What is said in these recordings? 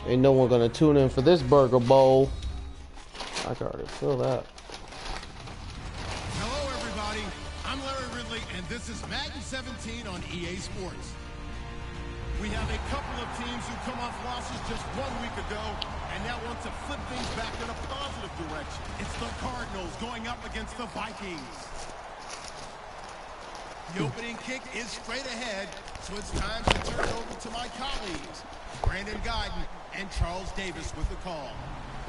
Ain't no one gonna tune in for this burger bowl. I can already feel that. Hello, everybody. I'm Larry Ridley, and this is Madden 17 on EA Sports. We have a couple of teams who come off losses just 1 week ago and now want to flip things back in a positive direction. It's the Cardinals going up against the Vikings. The opening kick is straight ahead, so it's time to turn it over to my colleagues, Brandon Guyton and Charles Davis with the call.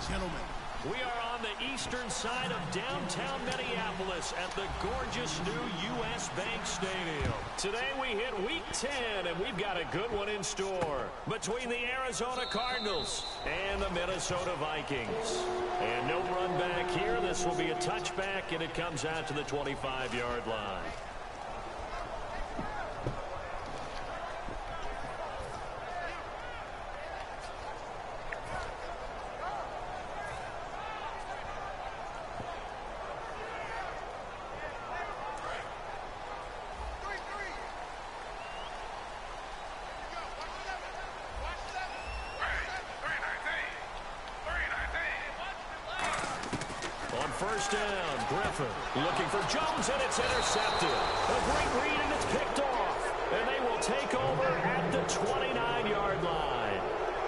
Gentlemen. We are on the eastern side of downtown Minneapolis at the gorgeous new U.S. Bank Stadium. Today we hit Week 10, and we've got a good one in store between the Arizona Cardinals and the Minnesota Vikings. And no run back here. This will be a touchback, and it comes out to the 25-yard line. First down, Griffin looking for Jones, and it's intercepted. A great read, and it's picked off. And they will take over at the 29-yard line.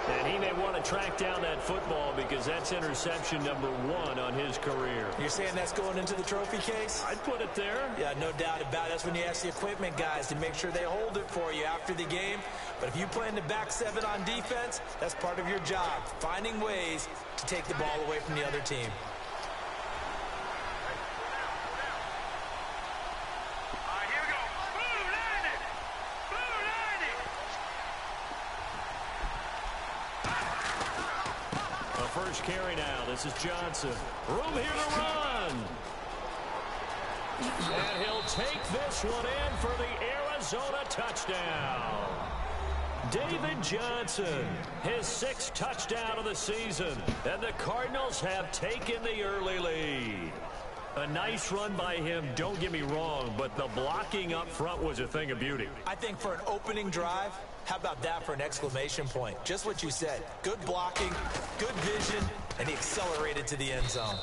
And he may want to track down that football because that's interception number 1 on his career. You're saying that's going into the trophy case? I'd put it there. Yeah, no doubt about it. That's when you ask the equipment guys to make sure they hold it for you after the game. But if you play in the back 7 on defense, that's part of your job, finding ways to take the ball away from the other team. First carry now. This is Johnson. Room here to run. And he'll take this one in for the Arizona touchdown. David Johnson, his 6th touchdown of the season. And the Cardinals have taken the early lead. A nice run by him, don't get me wrong, but the blocking up front was a thing of beauty. I think for an opening drive, how about that for an exclamation point? Just what you said. Good blocking, good vision, and he accelerated to the end zone.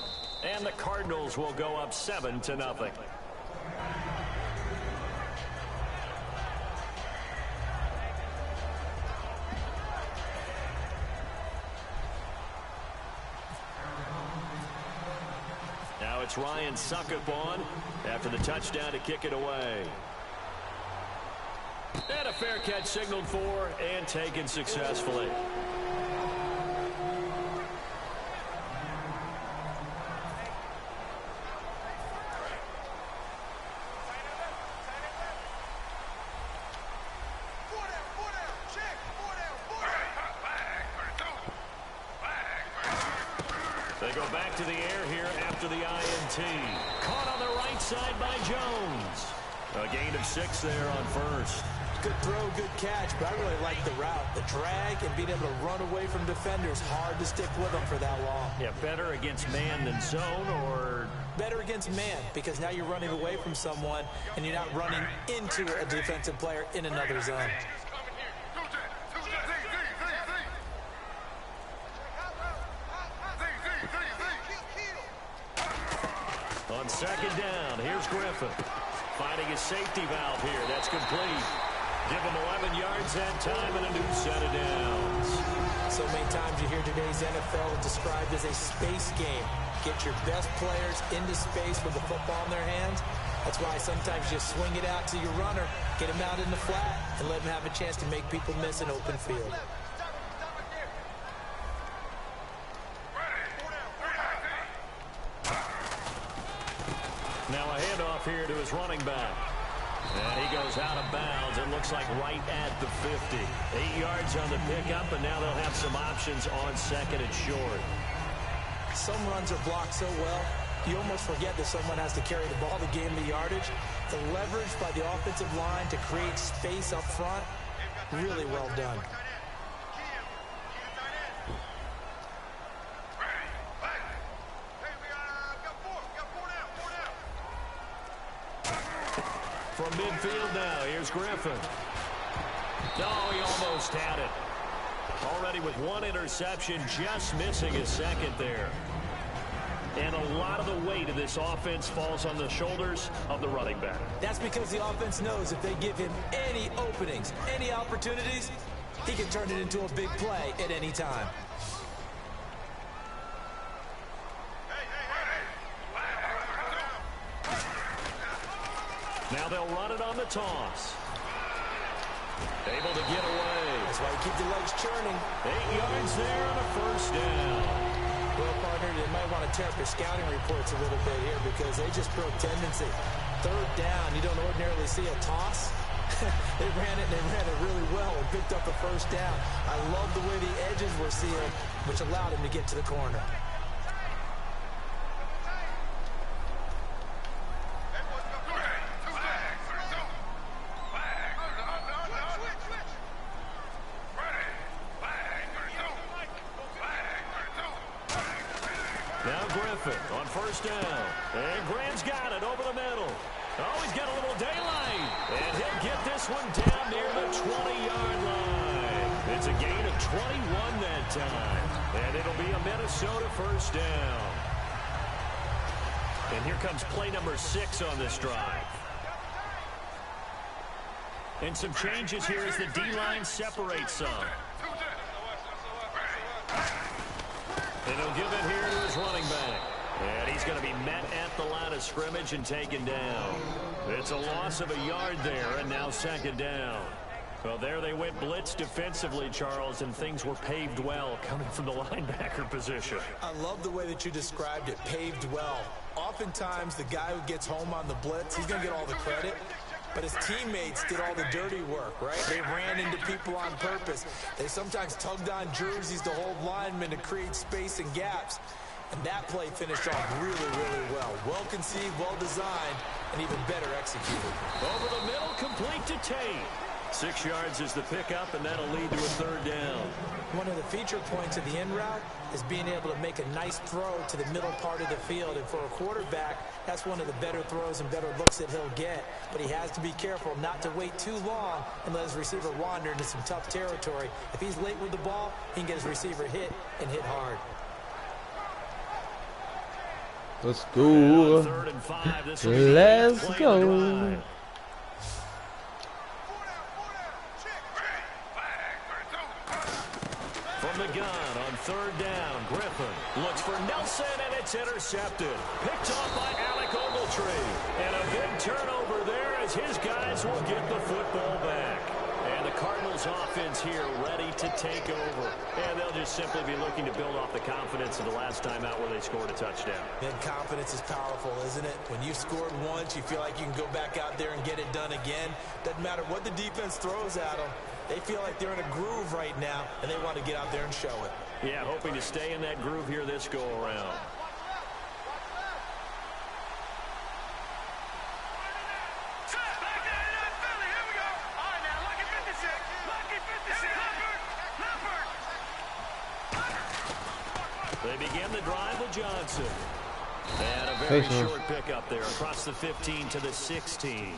And the Cardinals will go up 7-0. Now it's Ryan Suckup on after the touchdown to kick it away. And a fair catch signaled for and taken successfully. They go back to the air here after the INT. Caught on the right side by Jones. A gain of 6 there on first. Good throw, good catch, but I really like the route. The drag and being able to run away from defenders. Hard to stick with them for that long. Yeah, better against man than zone, or? Better against man, because now you're running away from someone and you're not running into a defensive player in another zone. On second down, here's Griffin. Finding his safety valve here. That's complete. Give him 11 yards that time and a new set of downs. So many times you hear today's NFL described as a space game. Get your best players into space with the football in their hands. That's why sometimes you swing it out to your runner, get him out in the flat, and let him have a chance to make people miss an open field. Now a handoff here to his running back. And he goes out of bounds. It looks like right at the 50. 8 yards on the pickup, and now they'll have some options on second and short. Some runs are blocked so well, you almost forget that someone has to carry the ball to gain the yardage. The leverage by the offensive line to create space up front, really well done. From midfield now, here's Griffin. Oh, he almost had it. Already with one interception, just missing his second there. And a lot of the weight of this offense falls on the shoulders of the running back. That's because the offense knows if they give him any openings, any opportunities, he can turn it into a big play at any time. Now they'll run it on the toss. Able to get away. That's why you keep the legs churning. 8 yards there on a first down. Well, partner, they might want to tear up your scouting reports a little bit here because they just broke tendency. Third down, you don't ordinarily see a toss. They ran it really well and picked up the first down. I love the way the edges were sealed, which allowed him to get to the corner. Now Griffin on first down. And Graham's got it over the middle. Oh, he's got a little daylight. And he'll get this one down near the 20-yard line. It's a gain of 21 that time. And it'll be a Minnesota first down. And here comes play number 6 on this drive. And some changes here as the D-line separates some. And he'll give it here to his running back. And he's going to be met at the line of scrimmage and taken down. It's a loss of a yard there, and now second down. Well, there they went blitz defensively, Charles, and things were paved well coming from the linebacker position. I love the way that you described it, paved well. Oftentimes, the guy who gets home on the blitz, he's going to get all the credit. But his teammates did all the dirty work, right? They ran into people on purpose. They sometimes tugged on jerseys to hold linemen to create space and gaps. And that play finished off really, really well. Well conceived, well designed, and even better executed. Over the middle, complete to Tate. 6 yards is the pickup, and that'll lead to a third down. One of the feature points of the in route is being able to make a nice throw to the middle part of the field. And for a quarterback, that's one of the better throws and better looks that he'll get. But he has to be careful not to wait too long and let his receiver wander into some tough territory. If he's late with the ball, he can get his receiver hit and hit hard. Let's go. Third and 5. This Let's go. From the gun on third down, Griffin looks for Nelson, and it's intercepted. Picked off by Alec Ogletree. And a big turnover there as his guys will get the football back. And the Cardinals offense here ready to take over. And they'll just simply be looking to build off the confidence of the last time out where they scored a touchdown. And confidence is powerful, isn't it? When you've scored once, you feel like you can go back out there and get it done again. Doesn't matter what the defense throws at them. They feel like they're in a groove right now, and they want to get out there and show it. Yeah, hoping to stay in that groove here this go-around. They begin the drive with Johnson. And a very short pickup there across the 15 to the 16.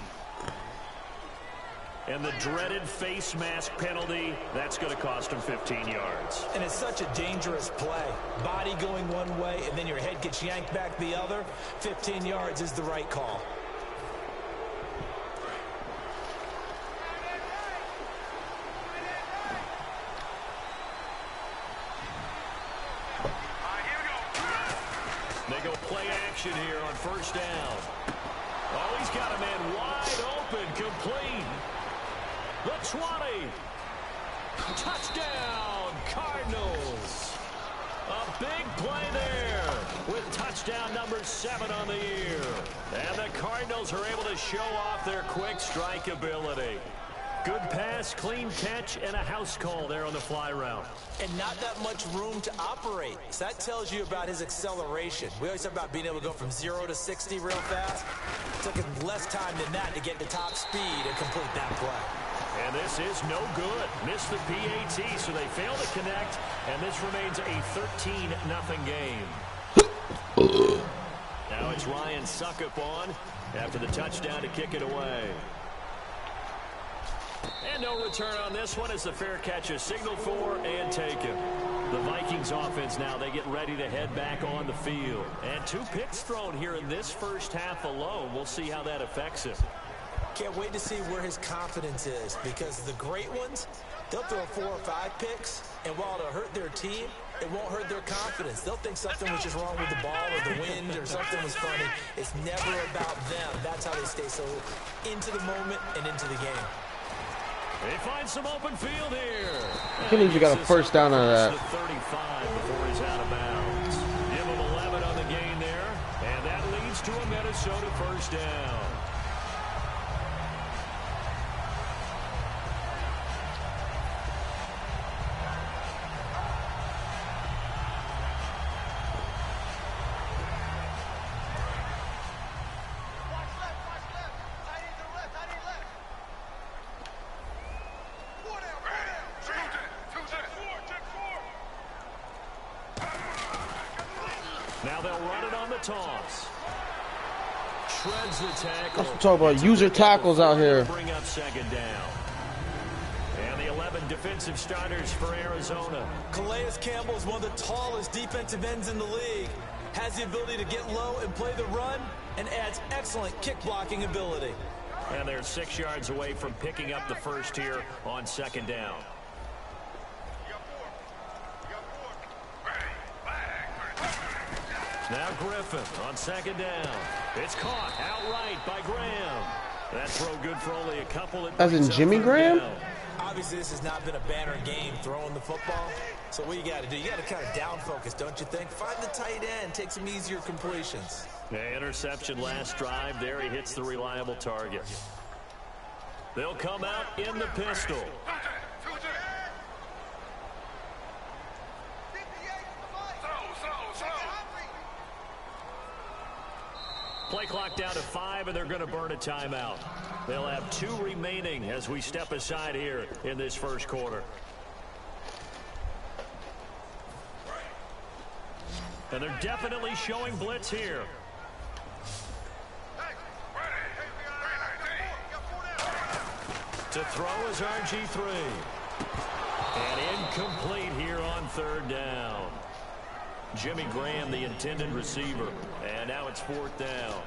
And the dreaded face mask penalty, that's going to cost him 15 yards. And it's such a dangerous play. Body going one way, and then your head gets yanked back the other. 15 yards is the right call. They go play action here on first down. Oh, he's got a man wide open, complete. The 20. Touchdown, Cardinals. A big play there with touchdown number 7 on the year. And the Cardinals are able to show off their quick strike ability. Good pass, clean catch, and a house call there on the fly route. And not that much room to operate. So that tells you about his acceleration. We always talk about being able to go from 0 to 60 real fast. It took him less time than that to get to top speed and complete that play. And this is no good. Missed the PAT, so they fail to connect, and this remains a 13-0 game. Now it's Ryan Suckup on after the touchdown to kick it away. And no return on this one as the fair catch is signaled for and taken. The Vikings offense now, they get ready to head back on the field. And 2 picks thrown here in this first half alone. We'll see how that affects him. Can't wait to see where his confidence is, because the great ones, they'll throw 4 or 5 picks, and while it'll hurt their team, it won't hurt their confidence. They'll think something was just wrong with the ball or the wind or something was funny. It's never about them. That's how they stay so into the moment and into the game. They find some open field here. I believe you got a first down out of that. 35 before he's out of bounds. Give him 11 on the gain there, and that leads to a Minnesota first down. Now they'll run it on the toss. Shreds the tackle. Let's talk about user tackles out here. Bring up second down. And the 11 defensive starters for Arizona. Calais Campbell is one of the tallest defensive ends in the league. Has the ability to get low and play the run, and adds excellent kick blocking ability. And they're 6 yards away from picking up the first here on second down. Now Griffin on second down. It's caught outright by Graham. That throw good for only a couple. As in Jimmy Graham? Obviously, this has not been a banner game throwing the football. So what you got to do, you got to kind of down focus, don't you think? Find the tight end, take some easier completions. The interception last drive. There he hits the reliable target. They'll come out in the pistol. Play clock down to 5, and they're going to burn a timeout. They'll have 2 remaining as we step aside here in this first quarter. And they're definitely showing blitz here. To throw is RG3. And incomplete here on third down. Jimmy Graham, the intended receiver. And now it's 4th down.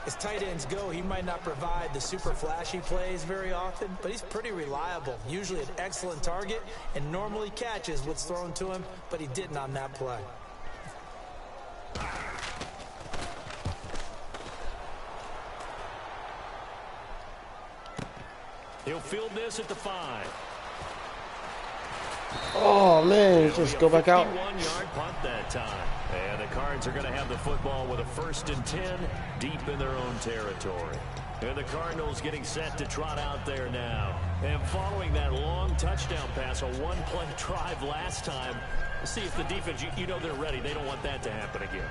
As tight ends go, he might not provide the super flashy plays very often, but he's pretty reliable. Usually an excellent target and normally catches what's thrown to him, but he didn't on that play. He'll field this at the 5. Oh, man, just go back out. 51-yard punt that time. And the Cards are going to have the football with a 1st and 10 deep in their own territory. And the Cardinals getting set to trot out there now. And following that long touchdown pass, a 1-play drive last time, we'll see if the defense, you know they're ready. They don't want that to happen again.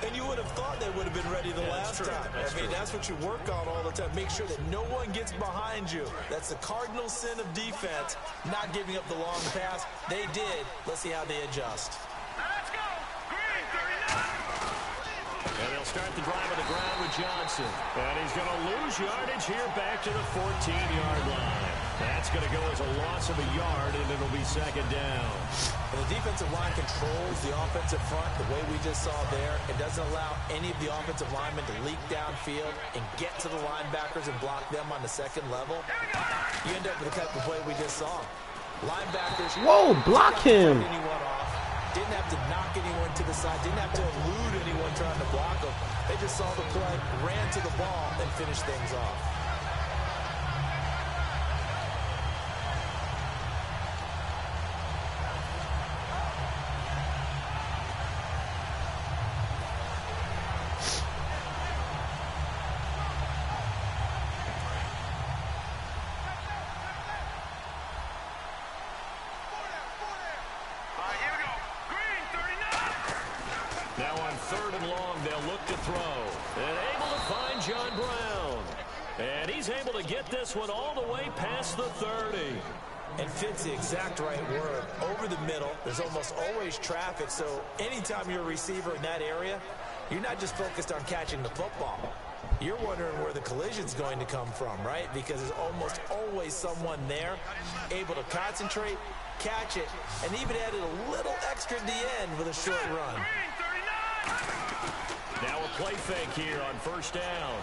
And you would have thought they would have been ready the last time. That's what you work on all the time. Make sure that no one gets behind you. That's the cardinal sin of defense, not giving up the long pass. They did. Let's see how they adjust. Let's go. Green 39. And they'll start the drive on the ground with Johnson. And he's going to lose yardage here back to the 14-yard line. That's going to go as a loss of a yard, and it'll be second down. And the defensive line controls the offensive front the way we just saw there. It doesn't allow any of the offensive linemen to leak downfield and get to the linebackers and block them on the second level. You end up with the type of play we just saw. Linebackers. Whoa, block him. Didn't have to knock anyone to the side. Didn't have to elude anyone trying to block them. They just saw the play, ran to the ball, and finished things off. Now on 3rd and long, they'll look to throw. And able to find John Brown. And he's able to get this one all the way past the 30. And fits the exact right word. Over the middle, there's almost always traffic. So anytime you're a receiver in that area, you're not just focused on catching the football. You're wondering where the collision's going to come from, right? Because there's almost always someone there able to concentrate, catch it, and even added a little extra at the end with a short run. Now a play fake here on first down.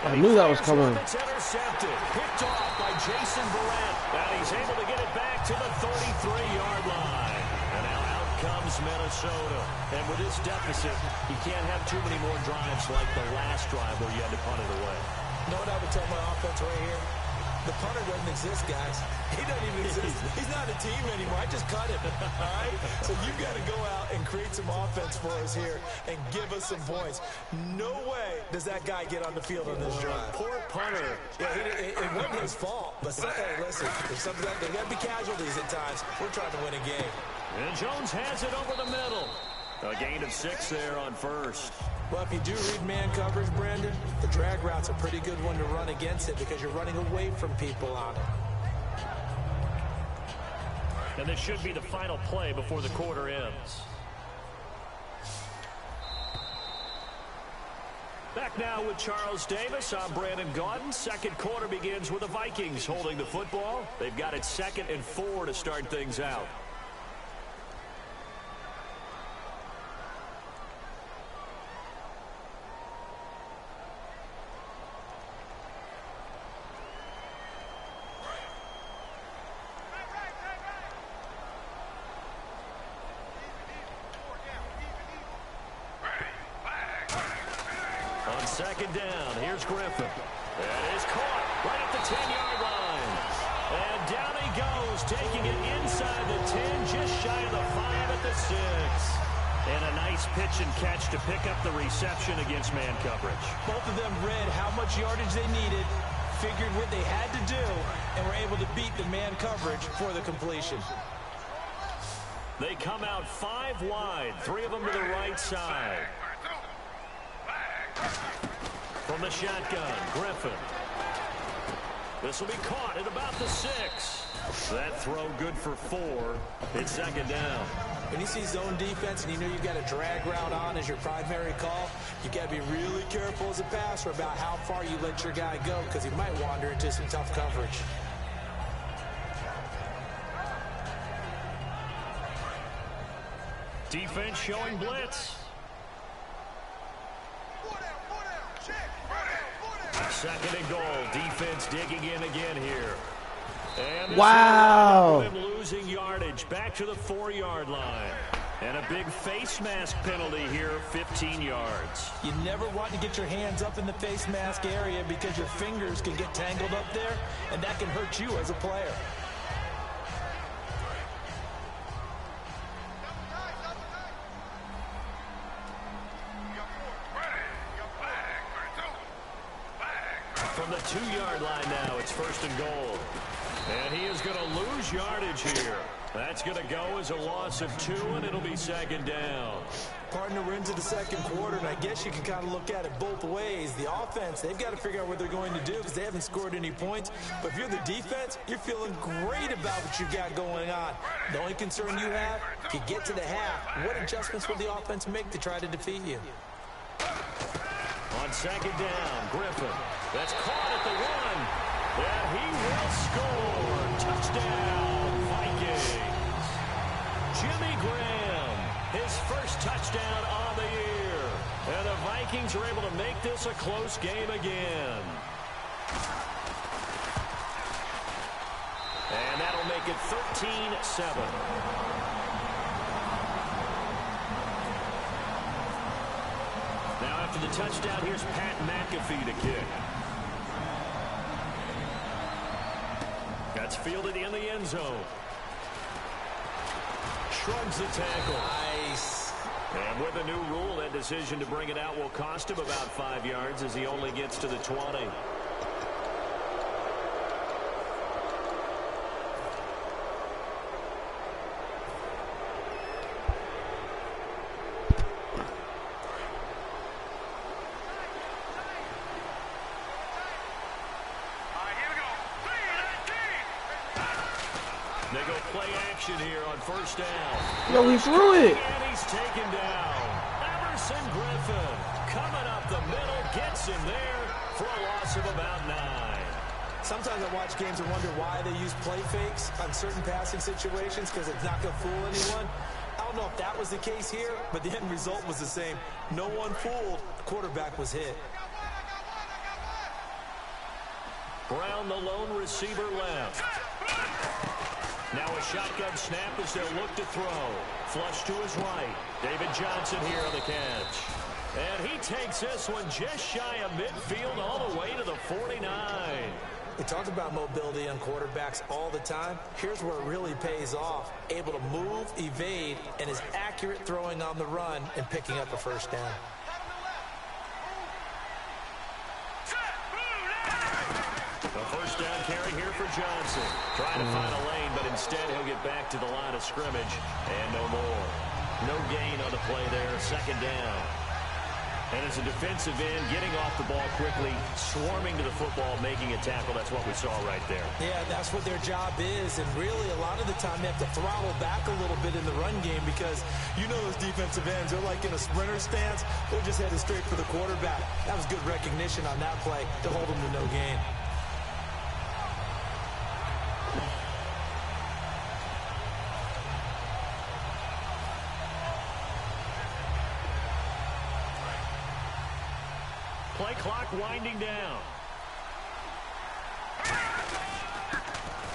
I knew that was coming. It's intercepted, picked off by Jason Barrett, and he's able to get it back to the 33-yard line. And now out comes Minnesota. And with this deficit, you can't have too many more drives like the last drive where you had to punt it away. You know what I would tell my offense right here? The punter doesn't exist, guys. He doesn't even exist. He's not a team anymore. I just cut him, all right? So you've got to go out and create some offense for us here and give us some points. No way does that guy get on the field on this drive. Poor punter. Yeah, it wasn't his fault. But hey, listen, there's something that there got to be casualties at times. We're trying to win a game. And Jones has it over the middle. A gain of 6 there on first. Well, if you do read man coverage, Brandon, the drag route's a pretty good one to run against it because you're running away from people on it. And this should be the final play before the quarter ends. Back now with Charles Davis. I'm Brandon Gaudin. Second quarter begins with the Vikings holding the football. They've got it 2nd and 4 to start things out. Second down, here's Griffin. That is caught right at the 10-yard line. And down he goes, taking it inside the 10, just shy of the 5 at the 6. And a nice pitch and catch to pick up the reception against man coverage. Both of them read how much yardage they needed, figured what they had to do, and were able to beat the man coverage for the completion. They come out 5 wide, 3 of them to the right side. From the shotgun, Griffin. This will be caught at about the 6. That throw good for 4. It's second down. When you see zone defense and you know you've got a drag route on as your primary call, you got to be really careful as a passer about how far you let your guy go because he might wander into some tough coverage. Defense showing blitz. Second and goal. Defense digging in again here. And wow. Losing yardage back to the 4-yard line. And a big face mask penalty here, 15 yards. You never want to get your hands up in the face mask area because your fingers can get tangled up there, and that can hurt you as a player. From the 2-yard line now, it's first and goal. And he is going to lose yardage here. That's going to go as a loss of 2, and it'll be second down. Partner, we're into the second quarter, and I guess you can kind of look at it both ways. The offense, they've got to figure out what they're going to do because they haven't scored any points. But if you're the defense, you're feeling great about what you've got going on. The only concern you have, if you get to the half, what adjustments will the offense make to try to defeat you? On second down, Griffin. That's caught at the 1. And he will score. Touchdown, Vikings. Jimmy Graham, his first touchdown on the year. And the Vikings are able to make this a close game again. And that'll make it 13-7. Now after the touchdown, here's Pat McAfee to kick. That's fielded in the end zone. Shrugs the tackle. Nice. And with a new rule, that decision to bring it out will cost him about 5 yards as he only gets to the 20. They go play action here on first down. Yo, he threw it. And he's taken down. That Sometimes I watch games and wonder why they use play fakes on certain passing situations because it's not going to fool anyone. I don't know if that was the case here, but the end result was the same. No one fooled. The quarterback was hit. Brown, the lone receiver, left. Now a shotgun snap as they'll look to throw. Flush to his right. David Johnson here on the catch. And he takes this one just shy of midfield all the way to the 49. We talk about mobility on quarterbacks all the time. Here's where it really pays off. Able to move, evade, and is accurate throwing on the run and picking up a first down. A first down carry here for Johnson. Trying to find a lane, but instead he'll get back to the line of scrimmage. And no more. No gain on the play there. Second down. And as a defensive end, getting off the ball quickly, swarming to the football, making a tackle. That's what we saw right there. Yeah, that's what their job is. And really, a lot of the time, they have to throttle back a little bit in the run game because you know those defensive ends, they're like in a sprinter stance. They're just headed straight for the quarterback. That was good recognition on that play to hold them to no gain. Play clock winding down.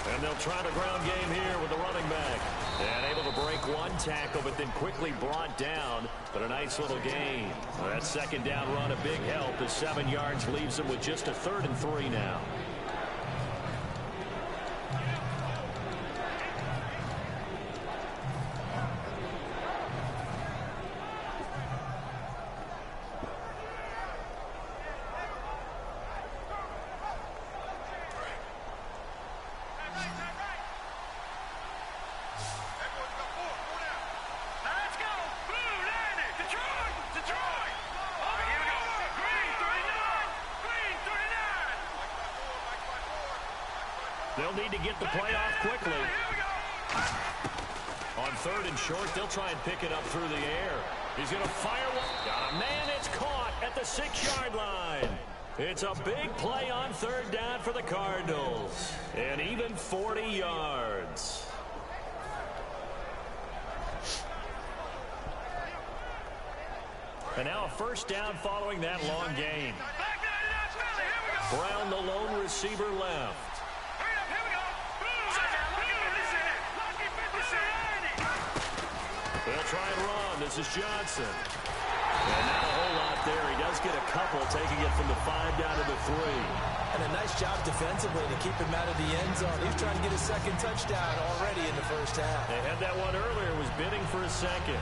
And they'll try the ground game here with the running back. And able to break one tackle, but then quickly brought down. But a nice little gain. That second down run, a big help. As 7 yards leaves them with just a 3rd and 3 now. They'll need to get the play off quickly. On 3rd and short, they'll try and pick it up through the air. He's going to fire one. Got a man. It's caught at the 6-yard line. It's a big play on 3rd down for the Cardinals. And even 40 yards. And now a first down following that long gain. Brown, the lone receiver, left. They'll try and run. This is Johnson. And not a whole lot there. He does get a couple, taking it from the 5 down to the 3. And a nice job defensively to keep him out of the end zone. He's trying to get his second touchdown already in the first half. They had that one earlier, was bidding for a second.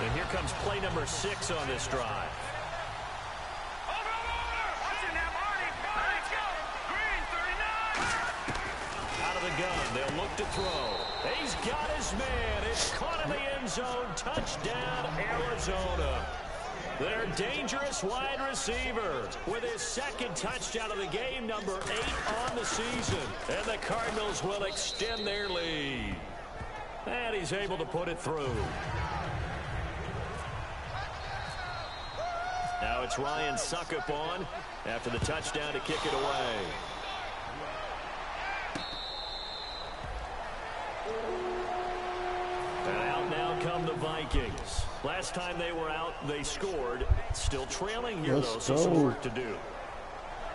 And here comes play number 6 on this drive. Out of the gun, they'll look to throw. He's got his man. It's caught in the end zone. Touchdown, Arizona. Their dangerous wide receiver with his second touchdown of the game, number 8 on the season. And the Cardinals will extend their lead. And he's able to put it through. Now it's Ryan Suckup on after the touchdown to kick it away. And out now come the Vikings. Last time they were out, they scored. Still trailing here, though, so some work to do.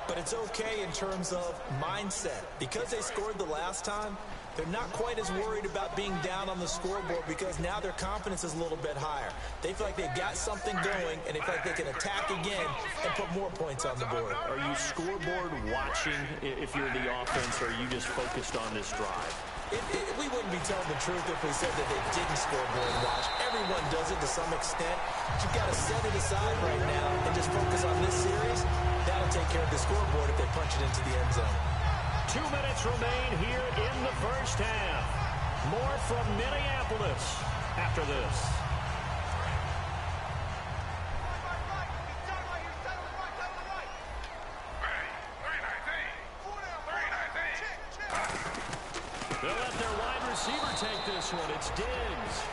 But it's okay in terms of mindset. Because they scored the last time, they're not quite as worried about being down on the scoreboard because now their confidence is a little bit higher. They feel like they've got something going, and they feel like they can attack again and put more points on the board. Are you scoreboard watching if you're the offense, or are you just focused on this drive? We wouldn't be telling the truth if we said that they didn't scoreboard watch. Everyone does it to some extent. But you've got to set it aside right now and just focus on this series. That'll take care of the scoreboard if they punch it into the end zone. 2 minutes remain here in the first half. More from Minneapolis after this. They'll let their wide receiver take this one. It's Diggs.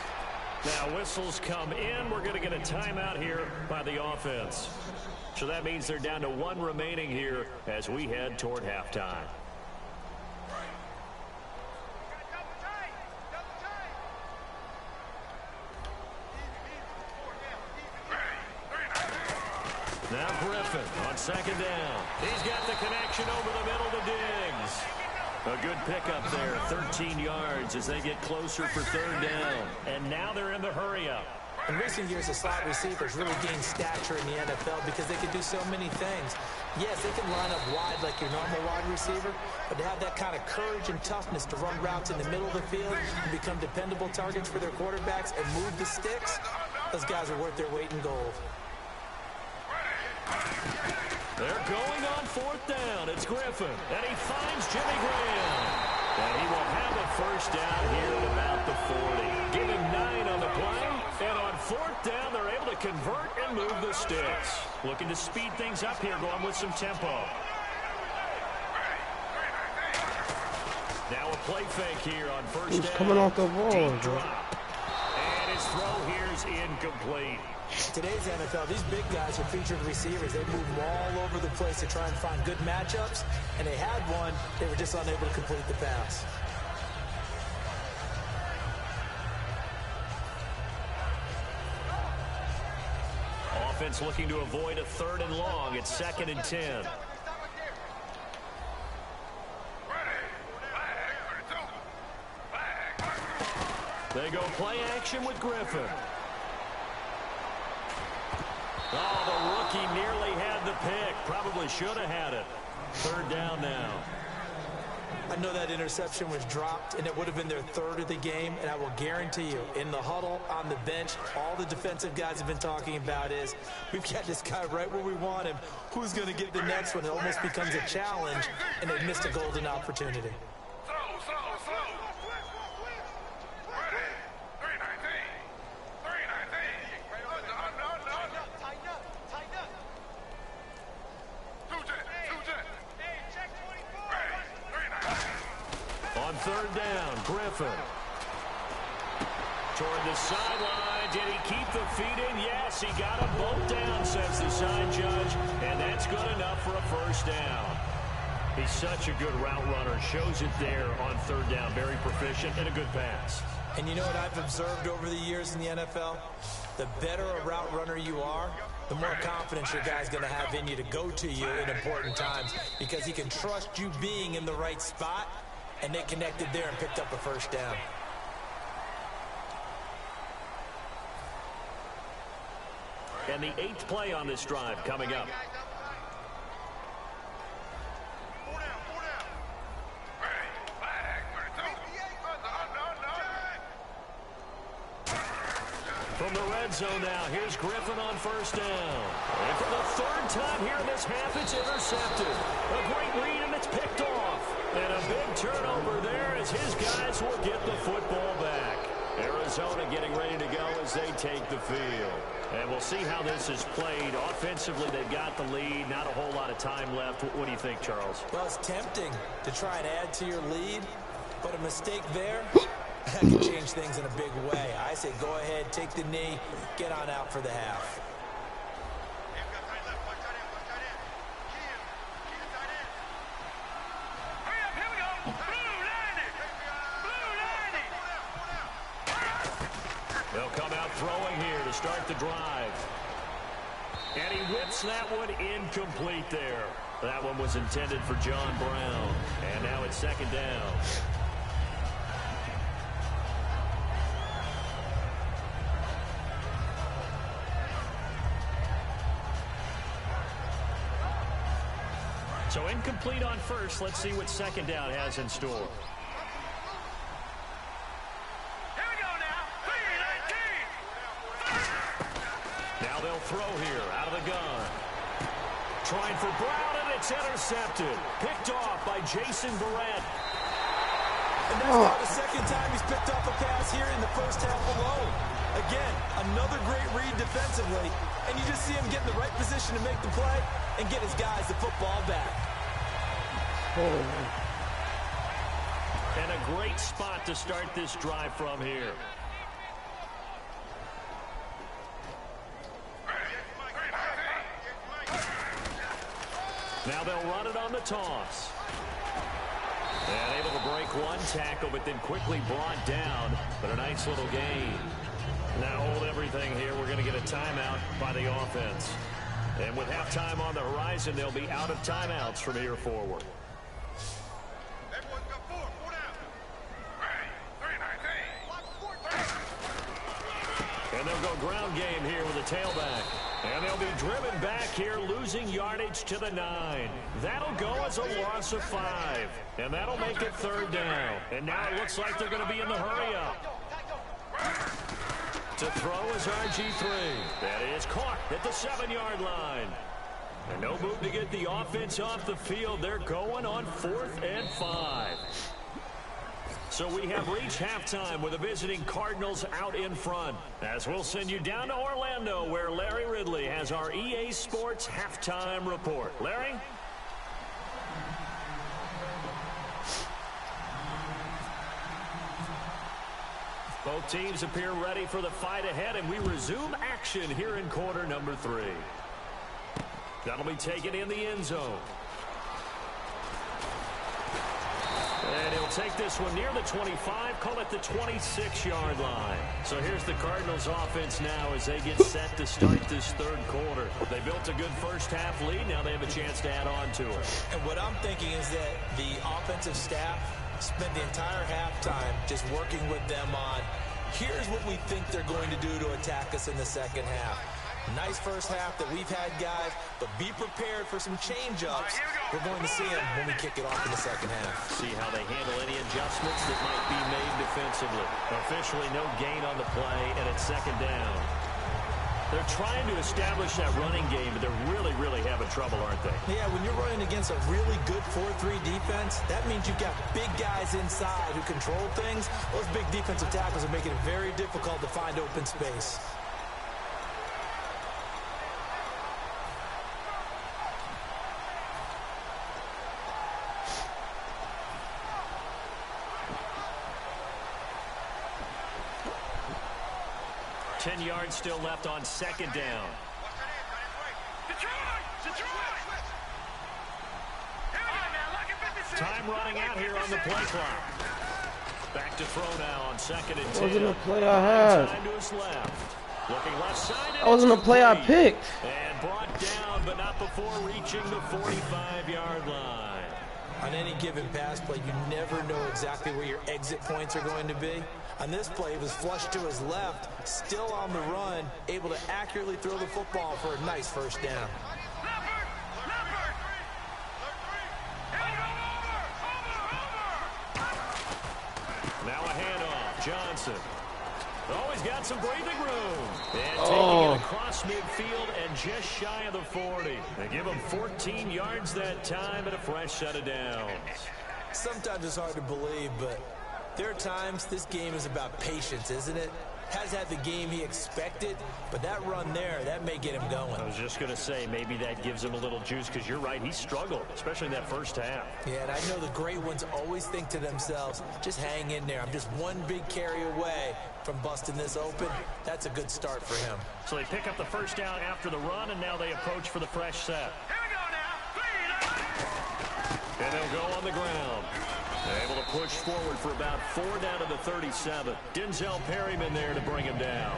Now whistles come in. We're going to get a timeout here by the offense. So that means they're down to 1 remaining here as we head toward halftime. Now Griffin on second down. He's got the connection over the middle to Diggs. A good pickup there, 13 yards as they get closer for third down. And now they're in the hurry-up. In recent years, the slot receivers really gained stature in the NFL because they can do so many things. Yes, they can line up wide like your normal wide receiver, but to have that kind of courage and toughness to run routes in the middle of the field and become dependable targets for their quarterbacks and move the sticks, those guys are worth their weight in gold. They're going on fourth down. It's Griffin, and he finds Jimmy Graham. And he will have a first down here at about the 40. Give him 9 on the play, and on fourth down, they're able to convert and move the sticks. Looking to speed things up here, going with some tempo. Now a play fake here on first down. Coming off the ball. Deep drop. And his throw here is incomplete. Today's NFL, these big guys are featured receivers. They move all over the place to try and find good matchups, and they had one. They were just unable to complete the pass. Offense looking to avoid a 3rd and long. It's 2nd and 10. They go play action with Griffin. Oh, the rookie nearly had the pick. Probably should have had it. 3rd down now. I know that interception was dropped, and it would have been their 3rd of the game, and I will guarantee you, in the huddle, on the bench, all the defensive guys have been talking about is, we've got this guy right where we want him. Who's going to get the next one? It almost becomes a challenge, and they missed a golden opportunity. On 3rd down, Griffin. Toward the sideline. Did he keep the feet in? Yes, he got them both down, says the sign judge. And that's good enough for a first down. He's such a good route runner. Shows it there on 3rd down. Very proficient and a good pass. And you know what I've observed over the years in the NFL? The better a route runner you are, the more confidence your guy's going to have in you to go to you in important times because he can trust you being in the right spot. And they connected there and picked up a first down. And the 8th play on this drive coming up. From the red zone now, here's Griffin on first down. And for the 3rd time here in this half, it's intercepted. A great read, and it's picked off. And a big turnover there as his guys will get the football back. Arizona getting ready to go as they take the field. And we'll see how this is played. Offensively, they've got the lead. Not a whole lot of time left. What do you think, Charles? Well, it's tempting to try and add to your lead, but a mistake there, that can change things in a big way. I say go ahead, take the knee, get on out for the half. They'll come out throwing here to start the drive. And he whips that one incomplete there. That one was intended for John Brown. And now it's 2nd down. So incomplete on first. Let's see what 2nd down has in store. Now they'll throw here out of the gun. Trying for Brown, and it's intercepted. Picked off by Jason Verrett. And that's not the 2nd time he's picked up a pass here in the first half alone. Again, another great read defensively, and you just see him get in the right position to make the play and get his guys the football back. And a great spot to start this drive from here. Now they'll run it on the toss. And able to break one tackle, but then quickly brought down. But a nice little gain. Now hold everything here. We're going to get a timeout by the offense. And with halftime on the horizon, they'll be out of timeouts from here forward. And they'll go ground game here with a tailback. And they'll be driven back here, losing yardage to the 9. That'll go as a loss of 5. And that'll make it 3rd down. And now it looks like they're going to be in the hurry-up. To throw is RG3. That is caught at the 7-yard line. And no move to get the offense off the field. They're going on 4th and 5. So we have reached halftime with the visiting Cardinals out in front. As we'll send you down to Orlando, where Larry Ridley has our EA Sports halftime report. Larry? Both teams appear ready for the fight ahead, and we resume action here in quarter number 3. That'll be taken in the end zone. And he'll take this one near the 25, call it the 26-yard line. So here's the Cardinals offense now as they get set to start this 3rd quarter. They built a good first-half lead. Now they have a chance to add on to it. And what I'm thinking is that the offensive staff spent the entire halftime just working with them on, here's what we think they're going to do to attack us in the second half. Nice first half that we've had, guys, but be prepared for some change-ups. We're going to see them when we kick it off in the second half. See how they handle any adjustments that might be made defensively. Officially no gain on the play, and it's 2nd down. They're trying to establish that running game, but they're really having trouble, aren't they? Yeah, when you're running against a really good 4-3 defense, that means you've got big guys inside who control things. Those big defensive tackles are making it very difficult to find open space. Ten yards still left on 2nd down. Time running out here on the play clock. Back to throw now on 2nd and 10. That wasn't a play I had. Time to his left. Looking left side. That wasn't a play I picked. And brought down, but not before reaching the 45-yard line. On any given pass play, you never know exactly where your exit points are going to be. On this play, it was flushed to his left, still on the run, able to accurately throw the football for a nice 1st down. Now a handoff. Johnson. Oh, he's got some breathing room. And taking it across midfield and just shy of the 40. They give him 14 yards that time and a fresh set of downs. Sometimes it's hard to believe, but there are times this game is about patience, isn't it? Has had the game he expected, but that run there, that may get him going. I was just going to say, maybe that gives him a little juice, because you're right, he struggled, especially in that first half. Yeah, and I know the great ones always think to themselves, just hang in there. I'm just one big carry away from busting this open. That's a good start for him. So they pick up the 1st down after the run, and now they approach for the fresh set. Here we go now. And they'll go on the ground. Able to push forward for about 4 down to the 37. Denzel Perryman there to bring him down.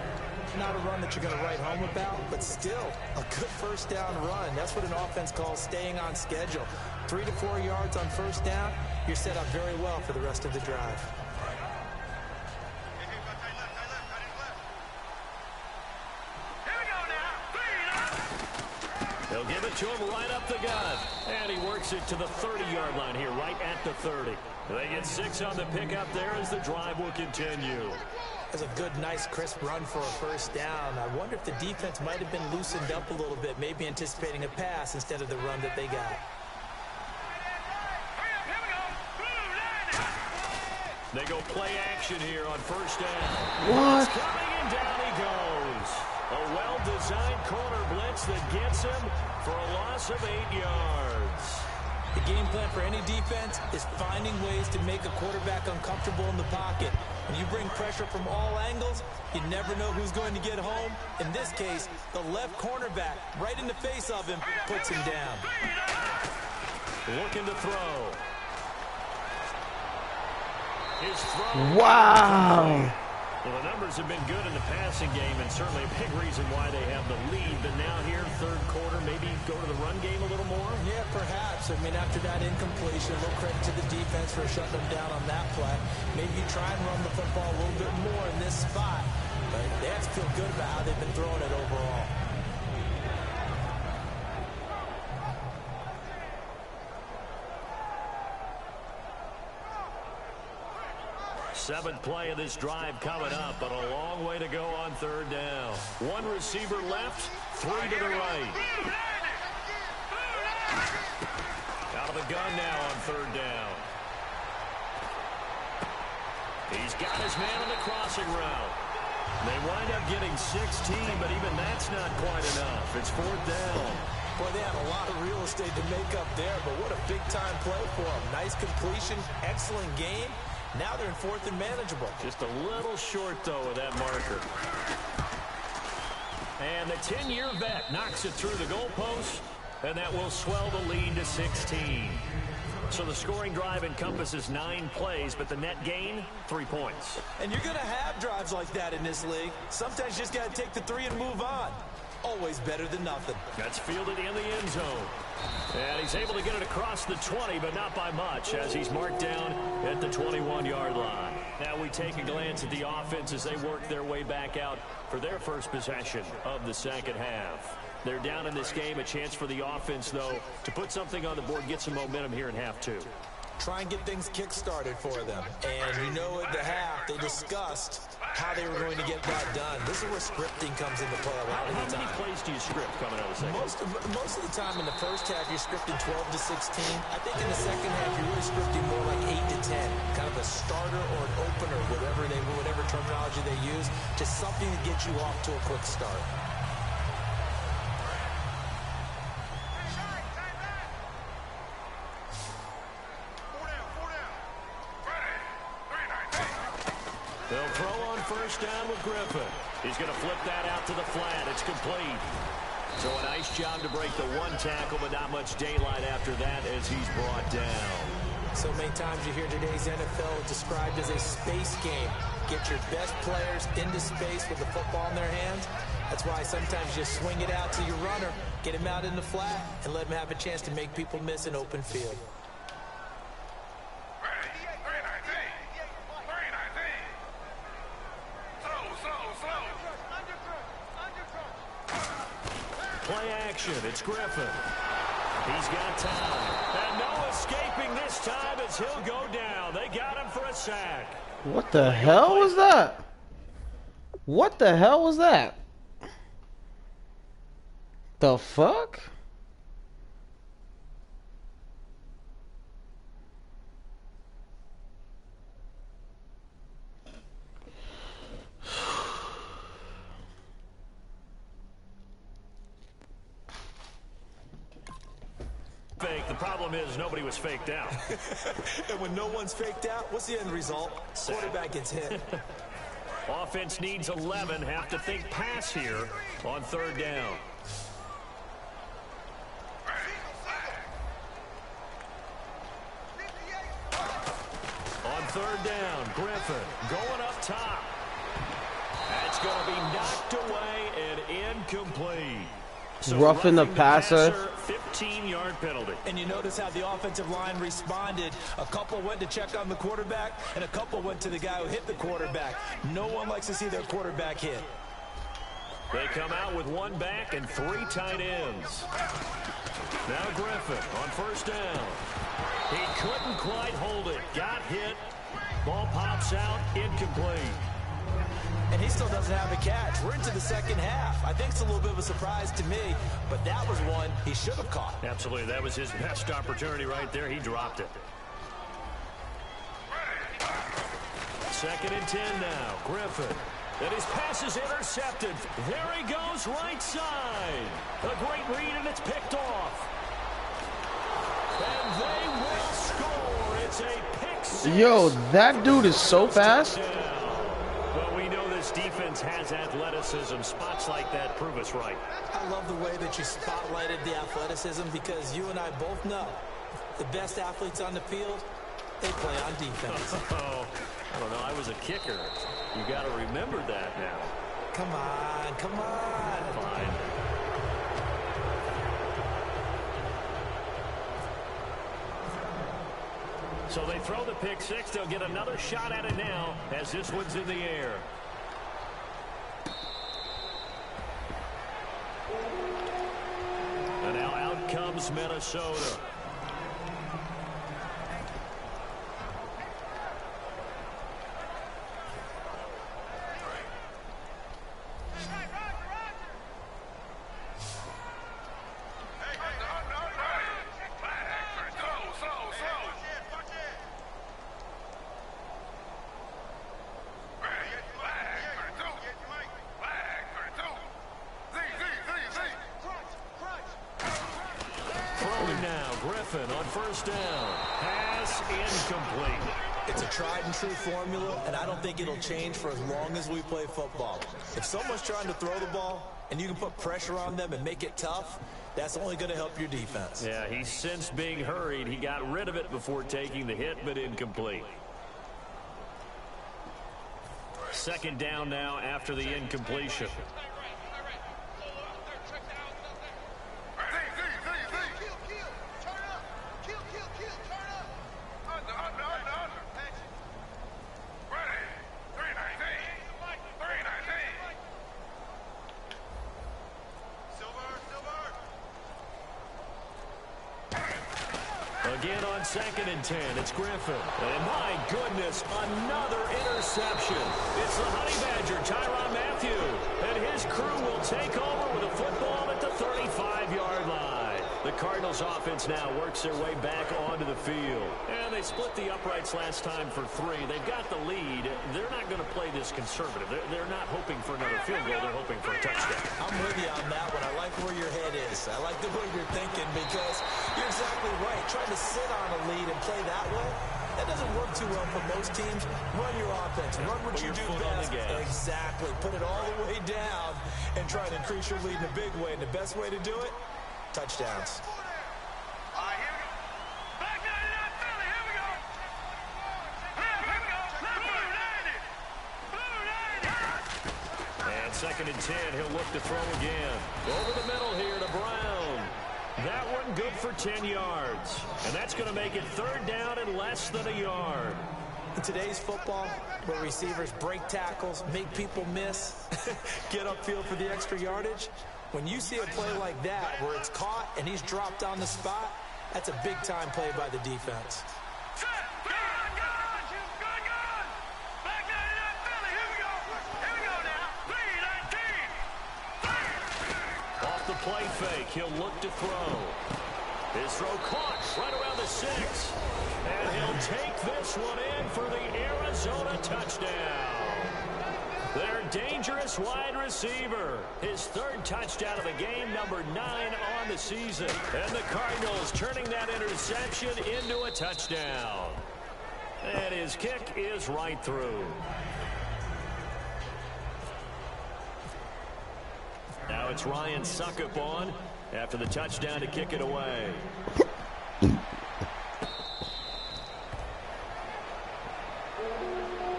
Not a run that you're going to write home about, but still a good 1st down run. That's what an offense calls staying on schedule. 3 to 4 yards on 1st down, you're set up very well for the rest of the drive. They'll give it to him right up the gut. And he works it to the 30-yard line here, right at the 30. They get 6 on the pickup there as the drive will continue. That's a good, nice, crisp run for a 1st down. I wonder if the defense might have been loosened up a little bit, maybe anticipating a pass instead of the run that they got. They go play action here on 1st down. What? It's coming and down he goes. A well-designed corner blitz that gets him for a loss of 8 yards. The game plan for any defense is finding ways to make a quarterback uncomfortable in the pocket. When you bring pressure from all angles, you never know who's going to get home. In this case, the left cornerback, right in the face of him, puts him down. Looking to throw. His throw. Wow. Well, the numbers have been good in the passing game, and certainly a big reason why they have the lead. But now here, third quarter, maybe go to the run game a little more? Yeah, perhaps. I mean, after that incompletion, a little credit to the defense for shutting them down on that play. Maybe you try and run the football a little bit more in this spot. But they have to feel good about how they've been throwing it overall. Seventh play of this drive coming up, but a long way to go on third down. One receiver left, three to the right. Out of the gun now on third down. He's got his man on the crossing route. They wind up getting 16, but even that's not quite enough. It's fourth down. Boy, they had a lot of real estate to make up there, but what a big-time play for them. Nice completion, excellent game. Now they're in fourth and manageable. Just a little short, though, of that marker. And the 10-year vet knocks it through the goalpost, and that will swell the lead to 16. So the scoring drive encompasses 9 plays, but the net gain, 3 points. And you're going to have drives like that in this league. Sometimes you just got to take the 3 and move on. Always better than nothing. That's fielded in the end zone. And he's able to get it across the 20, but not by much, as he's marked down at the 21-yard line. Now we take a glance at the offense as they work their way back out for their first possession of the second half. They're down in this game. A chance for the offense, though, to put something on the board, get some momentum here in half two. Try and get things kick-started for them. And you know at the half, they discussed how they were going to get that done. This is where scripting comes into play a lot of the time. How many plays do you script coming out of the second? Most of the time in the first half, you're scripting 12 to 16. I think in the second half, you're really scripting more like 8 to 10. Kind of a starter or an opener, whatever terminology they use. Just something to get you off to a quick start. They'll throw on first down with Griffin. He's going to flip that out to the flat. It's complete. So a nice job to break the one tackle, but not much daylight after that as he's brought down. So many times you hear today's NFL described as a space game. Get your best players into space with the football in their hands. That's why sometimes you swing it out to your runner, get him out in the flat, and let him have a chance to make people miss an open field. Play action. It's Griffin. He's got time. And no escaping this time as he'll go down. They got him for a sack. What the hell was that? What the hell was that? The fuck? Fake. The problem is nobody was faked out. And when no one's faked out, what's the end result? Quarterback gets hit. Offense needs 11. Have to think pass here on third down. On third down, Griffin going up top. That's going to be knocked away and incomplete. So roughing the passer. 15-yard penalty. And you notice how the offensive line responded. A couple went to check on the quarterback, and a couple went to the guy who hit the quarterback. No one likes to see their quarterback hit. They come out with one back and 3 tight ends. Now Griffin on first down. He couldn't quite hold it. Got hit. Ball pops out. Incomplete. And he still doesn't have a catch. We're into the second half. I think it's a little bit of a surprise to me, but that was one he should have caught. Absolutely. That was his best opportunity right there. He dropped it. Second and 10 now. Griffin. And his pass is intercepted. There he goes, right side. A great read, and it's picked off. And they will score. It's a pick six. Yo, that dude is so fast. Well, we know this defense has athleticism. Spots like that prove us right. I love the way that you spotlighted the athleticism because you and I both know The best athletes on the field, they play on defense. Oh, I don't know. I was a kicker. You got to remember that now. Come on, come on. Fine. So they throw the pick six. They'll get another shot at it now as this one's in the air. And now out comes Minnesota. On first down. Pass incomplete. It's a tried and true formula, and I don't think it'll change for as long as we play football. If someone's trying to throw the ball and you can put pressure on them and make it tough, that's only going to help your defense. Yeah, he sensed being hurried. He got rid of it before taking the hit, but incomplete. Second down now after the incompletion. Again on 2nd and 10, it's Griffin. And my goodness, another interception. It's the Honey Badger, Tyrann Mathieu. And his crew will take over with a football at the 35-yard line. The Cardinals offense now works their way back onto the field. And they split the uprights last time for 3. They've got the lead. They're not going to play this conservative. They're not hoping for another field goal. They're hoping for a touchdown. I'm with you on that one. I like where your head is. I like the way you're thinking because you're exactly right. Trying to sit on a lead and play that way, that doesn't work too well for most teams. Run your offense. Run what you do best. Exactly. Put it all the way down and try to increase your lead in a big way. And the best way to do it, touchdowns. And 2nd and 10, he'll look to throw again. Over the middle here to Brown. That one good for 10 yards. And that's going to make it 3rd down and less than a yard. In today's football, where receivers break tackles, make people miss, get upfield for the extra yardage, when you see a play like that where it's caught and he's dropped on the spot, that's a big-time play by the defense. Off the play fake, he'll look to throw. His throw caught right around the 6. And he'll take this one in for the Arizona touchdown. Their dangerous wide receiver. His 3rd touchdown of the game, number 9 on the season. And the Cardinals turning that interception into a touchdown. And his kick is right through. Now it's Ryan Suckup on after the touchdown to kick it away.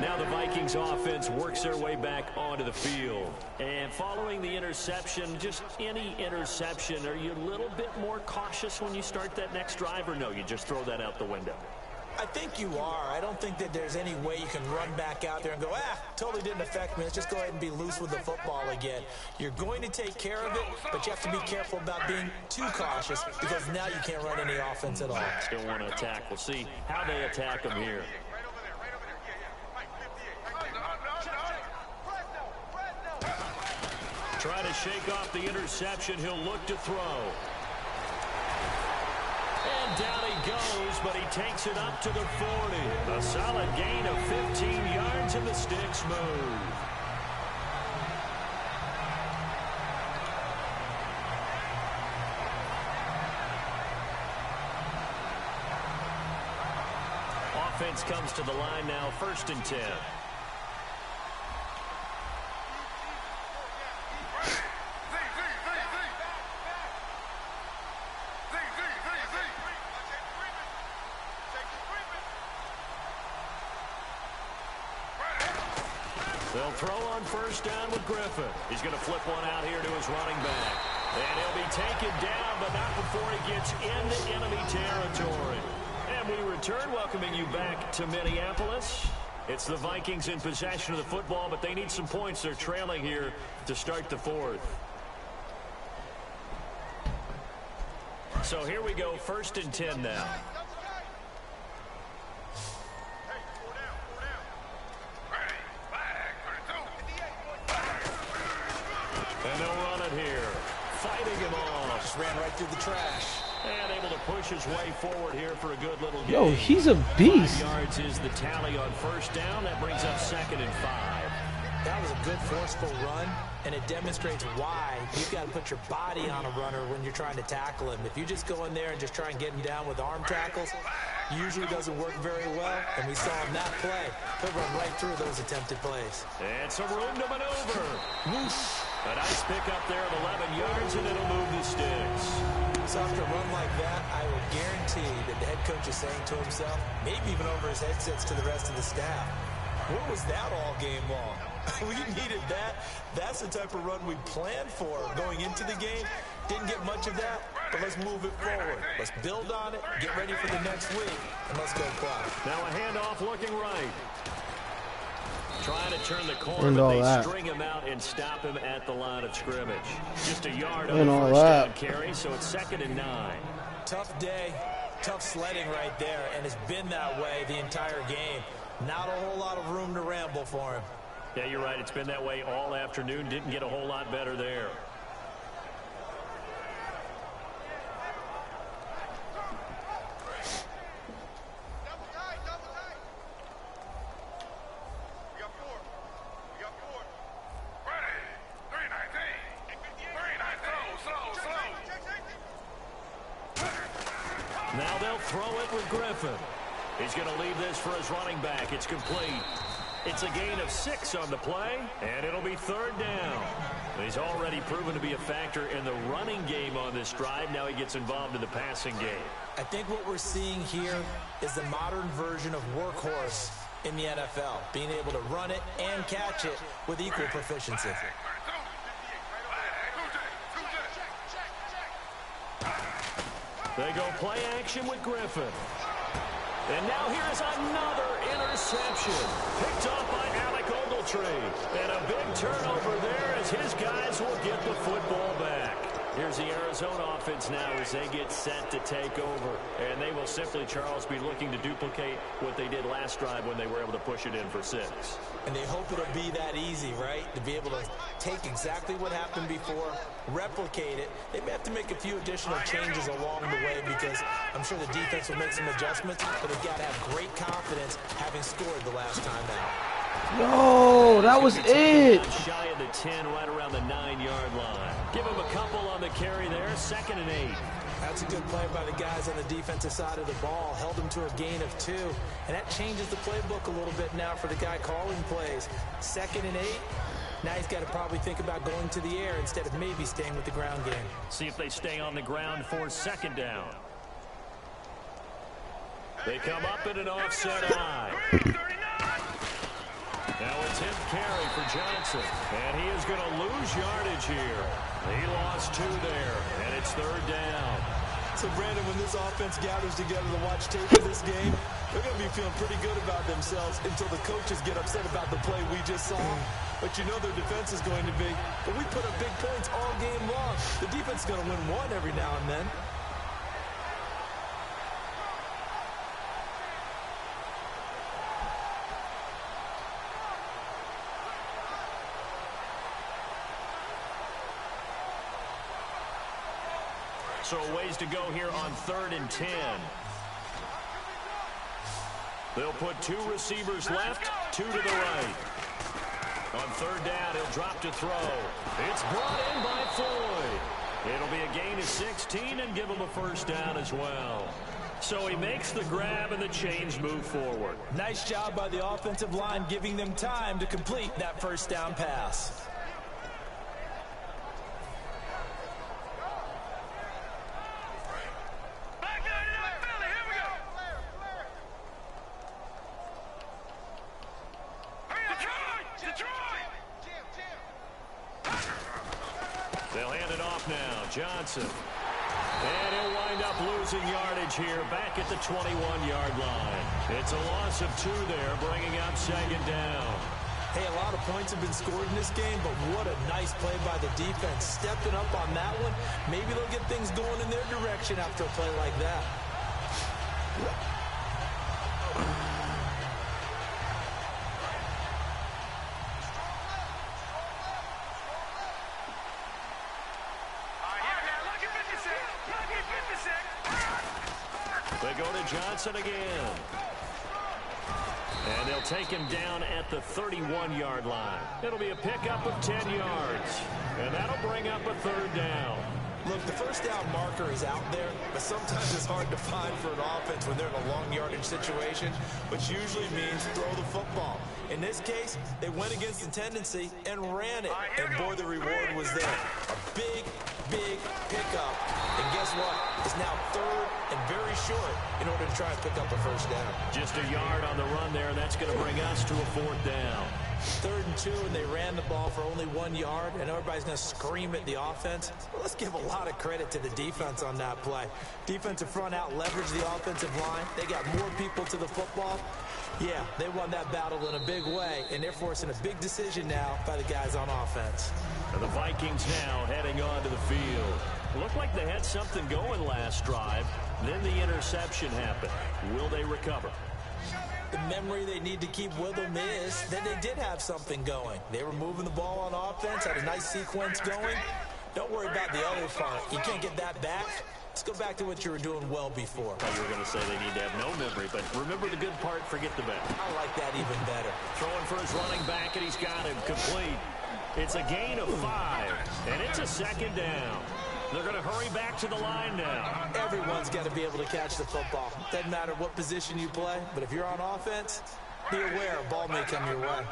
Now the Vikings offense works their way back onto the field. And following the interception, just any interception, are you a little bit more cautious when you start that next drive, or no, you just throw that out the window? I think you are. I don't think that there's any way you can run back out there and go, totally didn't affect me. Let's just go ahead and be loose with the football again. You're going to take care of it, but you have to be careful about being too cautious because now you can't run any offense at all. Still want to attack. We'll see how they attack them here. Try to shake off the interception. He'll look to throw. And down he goes, but he takes it up to the 40. A solid gain of 15 yards, and the sticks move. Offense comes to the line now, 1st and 10. They'll throw on first down with Griffin. He's going to flip one out here to his running back. And he'll be taken down, but not before he gets into enemy territory. And we return, welcoming you back to Minneapolis. It's the Vikings in possession of the football, but they need some points. They're trailing here to start the fourth. So here we go, 1st and 10 now. And they'll run it here. Fighting him off. Just ran right through the trash. And able to push his way forward here for a good little game. Yo, he's a beast. 5 yards is the tally on first down. That brings up 2nd and 5. That was a good forceful run, and it demonstrates why you've got to put your body on a runner when you're trying to tackle him. If you just go in there and just try and get him down with arm tackles, usually doesn't work very well, and we saw him that play. He'll run right through those attempted plays. And some room to maneuver. Whoosh. A nice pick up there of 11 yards, and it'll move the sticks. So after a run like that, I will guarantee that the head coach is saying to himself, maybe even over his headsets to the rest of the staff, what was that all game long? We needed that. That's the type of run we planned for going into the game. Didn't get much of that, but let's move it forward. Let's build on it, get ready for the next week, and let's go play. Now a handoff looking right. Trying to turn the corner, And but all they that. string him out and stop him at the line of scrimmage. Just a yard on And the all first that. down carry, so it's 2nd and 9. Tough day, tough sledding right there, and it's been that way the entire game. Not a whole lot of room to ramble for him. Yeah, you're right. It's been that way all afternoon. Didn't get a whole lot better there. Now they'll throw it with Griffin. He's going to leave this for his running back. It's complete. It's a gain of 6 on the play, and it'll be 3rd down. He's already proven to be a factor in the running game on this drive. Now he gets involved in the passing game. I think what we're seeing here is the modern version of workhorse in the NFL, being able to run it and catch it with equal proficiency. They go play action with Griffin. And now here's another interception. Picked off by Alec Ogletree. And a big turnover there as his guys will get the football back. Here's the Arizona offense now as they get set to take over. And they will simply, Charles, be looking to duplicate what they did last drive when they were able to push it in for 6. And they hope it'll be that easy, right? To be able to take exactly what happened before, replicate it. They may have to make a few additional changes along the way because I'm sure the defense will make some adjustments, but they've got to have great confidence having scored the last time out. Yo, that was it. Shy of the 10, right around the 9-yard line. Give him a couple on the carry there, 2nd and 8. That's a good play by the guys on the defensive side of the ball. Held them to a gain of 2. And that changes the playbook a little bit now for the guy calling plays. 2nd and 8. Now he's got to probably think about going to the air instead of maybe staying with the ground game. See if they stay on the ground for 2nd down. They come up in an offset eye. Now it's his carry for Johnson. And he is going to lose yardage here. He lost 2 there, and it's 3rd down. So, Brandon, when this offense gathers together to watch tape of this game, they're going to be feeling pretty good about themselves until the coaches get upset about the play we just saw. But you know their defense is going to be. But we put up big points all game long. The defense is going to win one every now and then. So a ways to go here on 3rd and 10. They'll put 2 receivers left, 2 to the right. On 3rd down, he'll drop to throw. It's brought in by Floyd. It'll be a gain of 16 and give him a 1st down as well. So he makes the grab and the chains move forward. Nice job by the offensive line giving them time to complete that 1st down pass. Detroit! They'll hand it off now. Johnson. And he'll wind up losing yardage here back at the 21-yard line. It's a loss of 2 there, bringing up second down. Hey, a lot of points have been scored in this game, but what a nice play by the defense. Stepping up on that one, maybe they'll get things going in their direction after a play like that. They go to Johnson again. And they'll take him down at the 31-yard line. It'll be a pickup of 10 yards. And that'll bring up a 3rd down. Look, the first down marker is out there, but sometimes it's hard to find for an offense when they're in a long yardage situation, which usually means throw the football. In this case, they went against the tendency and ran it. And boy, the reward was there. A big pickup. And guess what? It's now 3rd and very short in order to try and pick up a first down. Just a yard on the run there. That's going to bring us to a 4th down. 3rd and 2, and they ran the ball for only 1 yard, and everybody's going to scream at the offense. Well, let's give a lot of credit to the defense on that play. Defensive front out leveraged the offensive line. They got more people to the football. Yeah, they won that battle in a big way, and they're forcing a big decision now by the guys on offense. And the Vikings now heading onto the field. Looked like they had something going last drive. Then the interception happened. Will they recover? The memory they need to keep with them is that they did have something going. They were moving the ball on offense, had a nice sequence going. Don't worry about the other part. You can't get that back. Let's go back to what you were doing well before. I thought you were going to say they need to have no memory, but remember the good part, forget the bad. I like that even better. Throwing for his running back, and he's got him complete. It's a gain of 5, and it's a 2nd down. They're going to hurry back to the line now. Everyone's got to be able to catch the football. Doesn't matter what position you play, but if you're on offense, be aware a ball may come your way.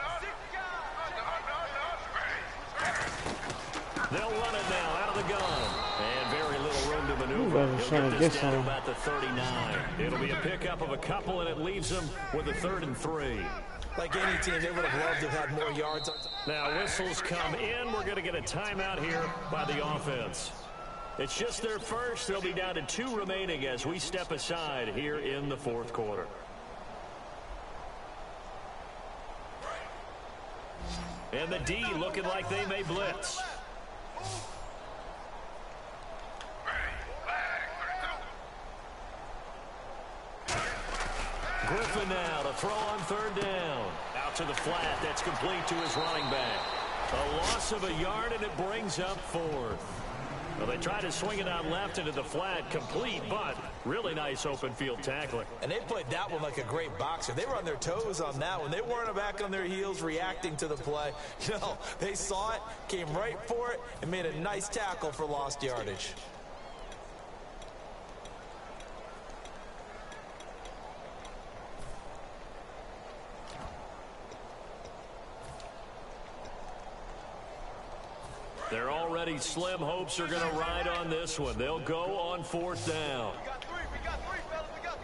They'll run it now out of the gun. And very little room to maneuver. Ooh, He'll get this down to about the 39. It'll be a pickup of a couple, and it leaves them with a 3rd and 3. Like any team, they would have loved to have had more yards. Now whistles come in. We're going to get a timeout here by the offense. It's just their first. They'll be down to 2 remaining as we step aside here in the 4th quarter. And the D looking like they may blitz. Griffin now to throw on 3rd down. Out to the flat. That's complete to his running back. A loss of a yard, and it brings up 4th. Well, they tried to swing it out left into the flat, complete, but really nice open field tackling. And they played that one like a great boxer. They were on their toes on that one. They weren't back on their heels reacting to the play. No, they saw it, came right for it, and made a nice tackle for lost yardage. They're already slim hopes are going to ride on this one. They'll go on 4th down. We got 3, fellas. We got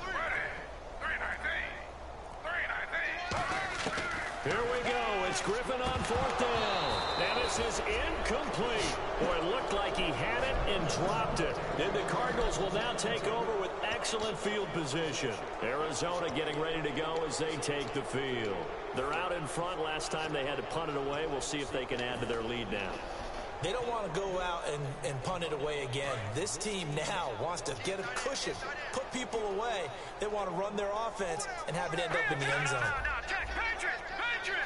3. Here we go. It's Griffin on 4th down. And this is incomplete. Boy, it looked like he had it and dropped it. And the Cardinals will now take over with excellent field position. Arizona getting ready to go as they take the field. They're out in front. Last time they had to punt it away. We'll see if they can add to their lead now. They don't want to go out and punt it away again. This team now wants to get a cushion, put people away. They want to run their offense and have it end up in the end zone. Now, check. Patriot.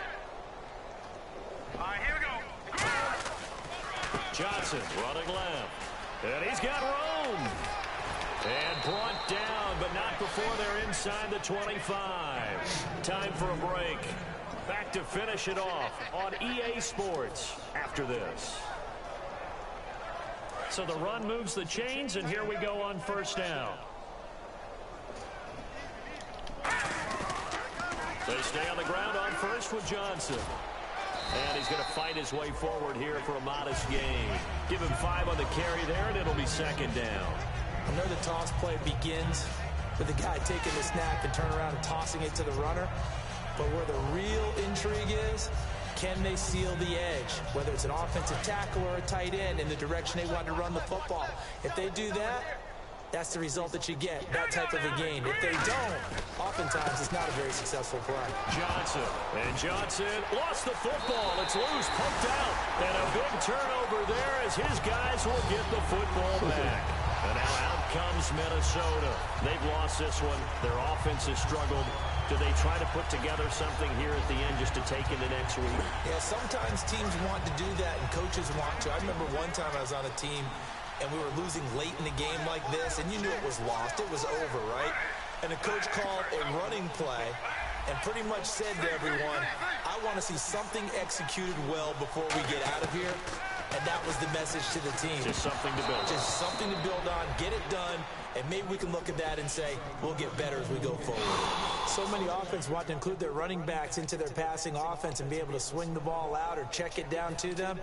All right, here we go. Johnson running left. And he's got room. And brought down, but not before they're inside the 25. Time for a break. Back to finish it off on EA Sports after this. So the run moves the chains, and here we go on 1st down. They stay on the ground on 1st with Johnson. And he's going to fight his way forward here for a modest gain. Give him 5 on the carry there, and it'll be 2nd down. I know the toss play begins with the guy taking the snap and turn around and tossing it to the runner. But where the real intrigue is Can they seal the edge, whether it's an offensive tackle or a tight end, in the direction they want to run the football? If they do that, that's the result that you get, that type of a game. If they don't, oftentimes it's not a very successful play. Johnson lost the football. It's loose, poked out. And a big turnover there as his guys will get the football back. And now out comes Minnesota. They've lost this one. Their offense has struggled. Do they try to put together something here at the end just to take into next week? Yeah, sometimes teams want to do that and coaches want to. I remember one time I was on a team and we were losing late in the game like this, and you knew it was lost. It was over, right? And the coach called a running play and pretty much said to everyone, I want to see something executed well before we get out of here. And that was the message to the team. Just something to build on. Just something to build on, get it done, and maybe we can look at that and say, we'll get better as we go forward. So many offenses want to include their running backs into their passing offense and be able to swing the ball out or check it down to them.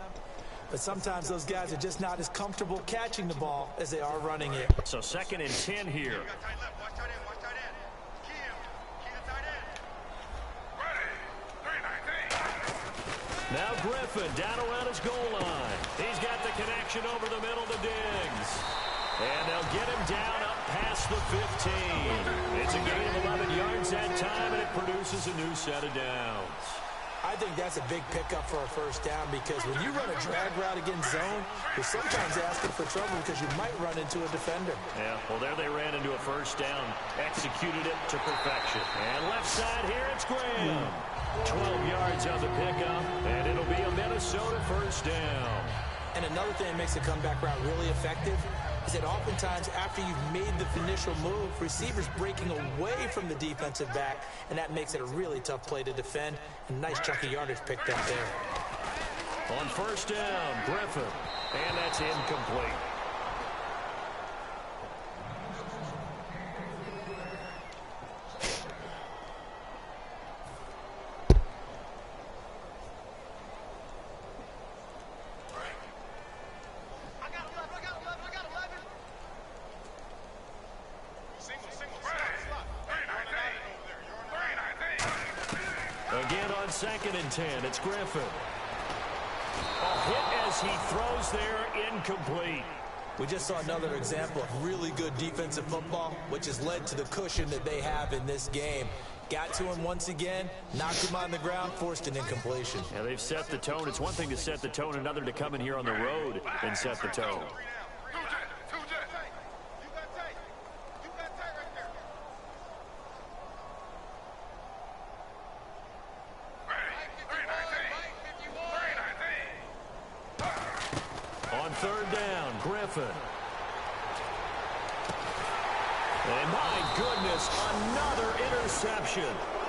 But sometimes those guys are just not as comfortable catching the ball as they are running it. So 2nd and 10 here. Now Griffin down around his goal line. He's got the connection over the middle to Diggs. And they'll get him down up past the 15. It's a gain of 11 yards that time, and it produces a new set of downs. I think that's a big pickup for a first down, because when you run a drag route against zone, you're sometimes asking for trouble because you might run into a defender. Yeah, well, there they ran into a first down, executed it to perfection. And left side here, it's Graham. 12 yards on the pickup, and it'll be a Minnesota first down. And another thing that makes a comeback route really effective is that oftentimes after you've made the initial move, receivers breaking away from the defensive back, and that makes it a really tough play to defend. A nice chunk of yardage picked up there. On first down, Griffin, and that's incomplete. Again on 2nd and 10, it's Griffin. A hit as he throws there, incomplete. We just saw another example of really good defensive football, which has led to the cushion that they have in this game. Got to him once again, knocked him on the ground, forced an incompletion. Yeah, they've set the tone. It's one thing to set the tone, another to come in here on the road and set the tone. On 3rd down, Griffin. And my goodness, another interception.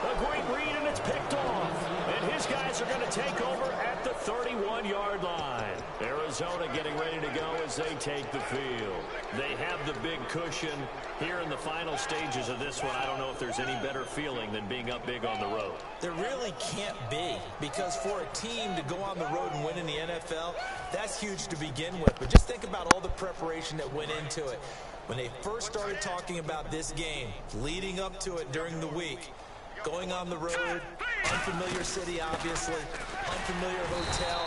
A great read, and it's picked off. And his guys are going to take over at the 31-yard line. Arizona getting ready to go as they take the field. They have the big cushion here in the final stages of this one. I don't know if there's any better feeling than being up big on the road. There really can't be, because for a team to go on the road and win in the NFL, that's huge to begin with. But just think about all the preparation that went into it. When they first started talking about this game, leading up to it during the week, going on the road, unfamiliar city, obviously, unfamiliar hotel.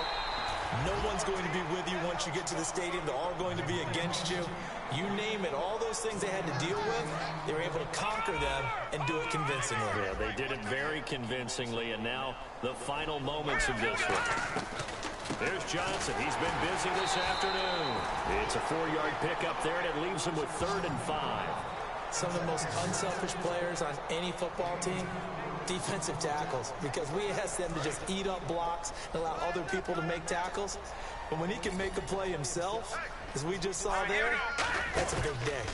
No one's going to be with you once you get to the stadium. They're all going to be against you. You name it, all those things they had to deal with, they were able to conquer them and do it convincingly. Yeah, they did it very convincingly, and now the final moments of this one. There's Johnson. He's been busy this afternoon. It's a 4-yard pickup there, and it leaves him with 3rd and 5. Some of the most unselfish players on any football team, defensive tackles, because we ask them to just eat up blocks and allow other people to make tackles. But when he can make a play himself, as we just saw there, that's a big day.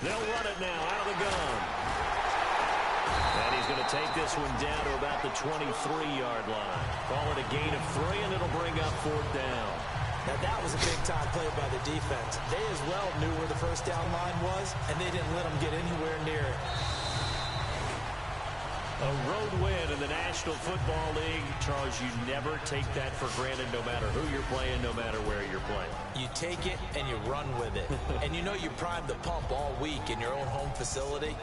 They'll run it now out of the gun. And he's going to take this one down to about the 23-yard line. Call it a gain of 3, and it'll bring up 4th down. Now, that was a big-time play by the defense. They as well knew where the first down line was, and they didn't let them get anywhere near it. A road win in the National Football League. Charles, you never take that for granted, no matter who you're playing, no matter where you're playing. You take it and you run with it. And you know you primed the pump all week in your own home facility.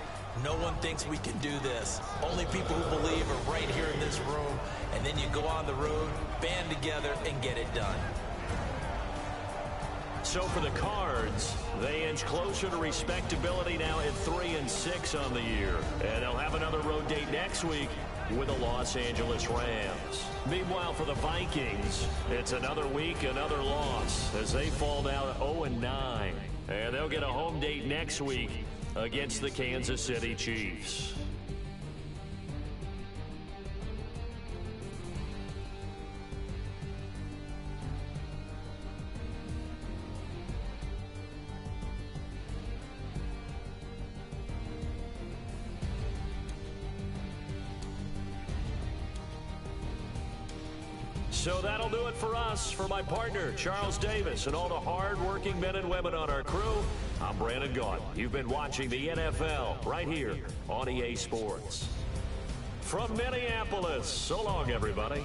No one thinks we can do this. Only people who believe are right here in this room. And then you go on the road, band together, and get it done. So for the Cards, they inch closer to respectability now at 3-6 on the year. And they'll have another road date next week with the Los Angeles Rams. Meanwhile, for the Vikings, it's another week, another loss as they fall down 0-9. And they'll get a home date next week against the Kansas City Chiefs. So that'll do it for us. For my partner, Charles Davis, and all the hard-working men and women on our crew, I'm Brandon Gaudin. You've been watching the NFL right here on EA Sports. From Minneapolis, so long, everybody.